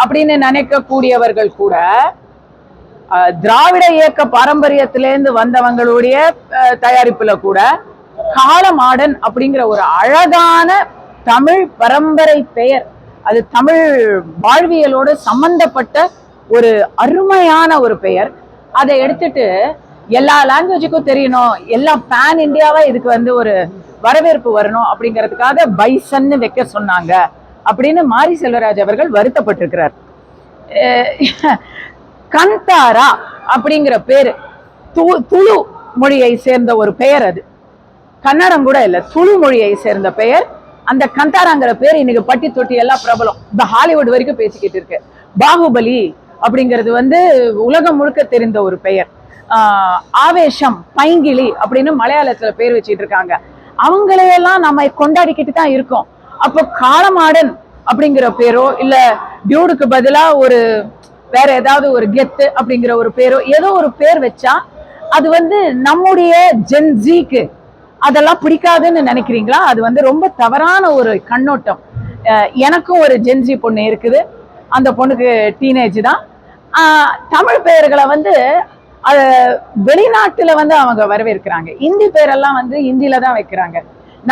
அப்படின்னு நினைக்கக்கூடியவர்கள் கூட திராவிட இயக்க பாரம்பரியத்திலேருந்து வந்தவங்களுடைய தயாரிப்புல கூட காலமாடன் அப்படிங்கிற ஒரு அழகான தமிழ் பரம்பரை பெயர், அது தமிழ் வாழ்வியலோடு சம்பந்தப்பட்ட ஒரு அருமையான ஒரு பெயர். அதை எடுத்துட்டு எல்லா லாங்குவேஜுக்கும் தெரியணும், எல்லா பேன் இந்தியாவா இதுக்கு வந்து ஒரு வரவேற்பு வரணும் அப்படிங்கிறதுக்காக பைசன்னு வைக்க சொன்னாங்க அப்படின்னு மாரி செல்வராஜ் அவர்கள் வருத்தப்பட்டிருக்கிறார். கந்தாரா அப்படிங்கிற பேரு துளு மொழியை சேர்ந்த ஒரு பெயர், அது கன்னடம் கூட இல்ல, துளு மொழியை சேர்ந்த பெயர். அந்த கந்தாராங்கிற பேர் இன்னைக்கு பட்டி தொட்டி எல்லாம் பிரபலம், இந்த ஹாலிவுட் வரைக்கும் பேசிக்கிட்டு இருக்கு. பாகுபலி அப்படிங்கிறது வந்து உலகம் முழுக்க தெரிந்த ஒரு பெயர். ஆவேசம், பைங்கிளி அப்படின்னு மலையாளத்துல பேர் வச்சிட்டு இருக்காங்க. அவங்களையெல்லாம் நம்ம கொண்டாடிக்கிட்டு தான் இருக்கோம். அப்போ காலமாடன் அப்படிங்கிற பேரோ இல்ல டியூடுக்கு பதிலா ஒரு வேற ஏதாவது ஒரு கெத்து அப்படிங்கிற ஒரு பேரோ ஏதோ ஒரு பேர் வச்சா அது வந்து நம்முடைய ஜென்ஜிக்கு அதெல்லாம் பிடிக்காதுன்னு நினைக்கிறீங்களா? அது வந்து ரொம்ப தவறான ஒரு கண்ணோட்டம். எனக்கும் ஒரு ஜென்ஜி பொண்ணு இருக்குது, அந்த பொண்ணுக்கு டீனேஜ் தான். தமிழ் பெயர்களை வந்து வெளிநாட்டுல வந்து அவங்க வரவேற்கிறாங்க, இந்தி பேரெல்லாம் வந்து இந்தியில தான் வைக்கிறாங்க.